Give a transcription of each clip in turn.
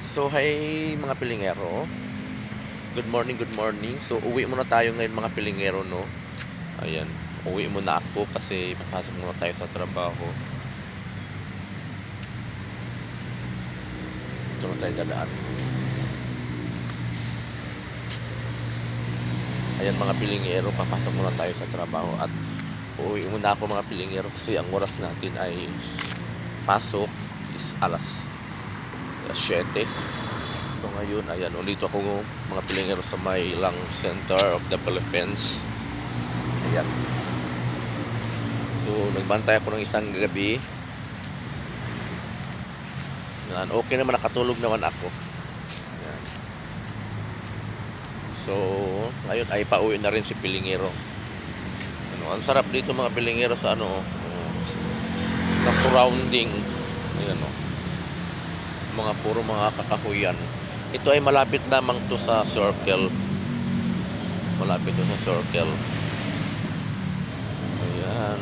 So, hi mga pilingero. Good morning, good morning. So, uwi muna tayo ngayon mga pilingero, no? Ayan, uwi muna ako kasi papasok muna tayo sa trabaho. Ito na tayo dadaan. Ayan mga pilingero, papasok muna tayo sa trabaho at uwi muna ako mga pilingero kasi ang oras natin ay pasok is alas 7. So ngayon, ayan, ulit ako mga pilingero sa may lang center of the Philippines. Ayan. So, nagbantay ako ng isang gabi. Ayan, okay naman, nakatulog naman ako. Ayan. So, ngayon ay pauwi na rin si pilingero. Ano, ang sarap dito mga pilingero sa sa surrounding. Ayan, mga puro mga kakahuyan. Ito ay malapit lamang to sa circle. Malapit to sa circle. Ayan.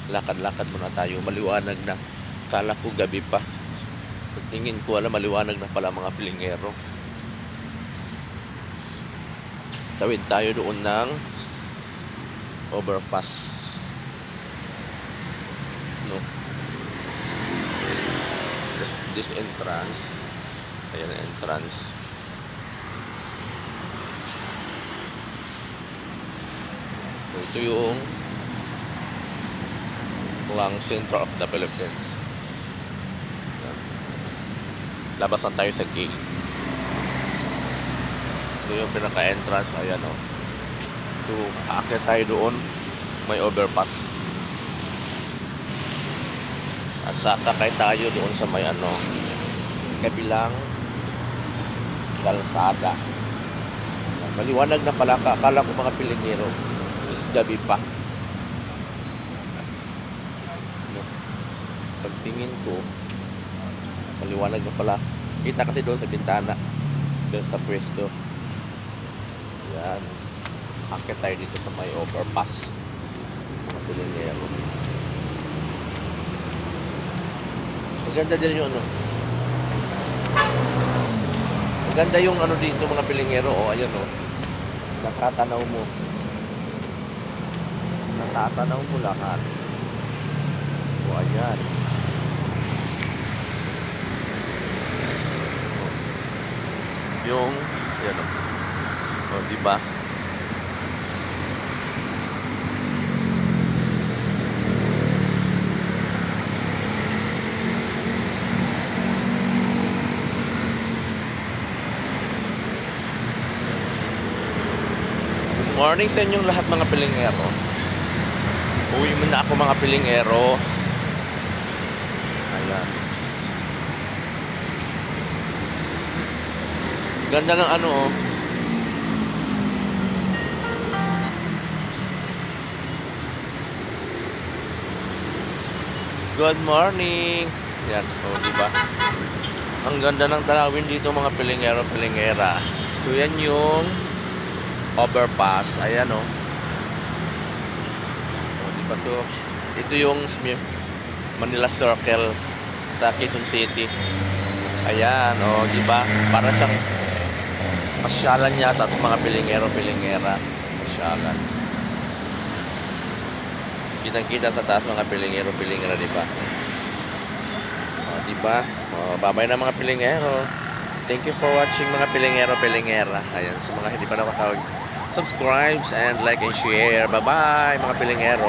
Lakad-lakad muna tayo. Maliwanag na. Kala ko gabi pa. Pagtingin ko, maliwanag na pala mga pilingero. Tawid tayo doon ng overpass. No. This entrance. Ayan ang entrance. So ito yung lang center of the Philippines. Ayan. Labas na tayo sa gate. Ito yung pinaka-entrance. Ayan o. So aakyat tayo doon. May overpass. At sasakay tayo doon sa may kabilang kalsada. Maliwanag na pala. Akala ko mga pilingero is gabi pa. Pagtingin ko, maliwanag na pala. Kita kasi doon sa bintana, doon sa pwesto. Yan. Akit tayo dito sa may overpass. Mga pilingero. Maganda din yung maganda yung dito mga pilingero. Ayan nakatanaw mo. Nakatanaw mo lahat. Ayan. Yung ayan diba? Good morning sa inyong lahat mga pilingero. Uwi muna ako mga pilingero. Ayan. Ganda ng Good morning. Yan, diba? Ang ganda ng tanawin dito mga pilingero, pilingera. So yan yung overpass. Ayan diba? So ito yung Manila Circle sa Quezon City. Ayan diba? Para siyang pasyalan yata itong mga pilingero, pilingera. Pasyalan. Kitang-kita sa taas mga pilingero, pilingera, diba? Diba? Babay na mga pilingero. Thank you for watching mga pilingero, pilingera. Ayan, sa mga hindi pa nakatawag, subscribe and like and share. Bye-bye mga pilingero.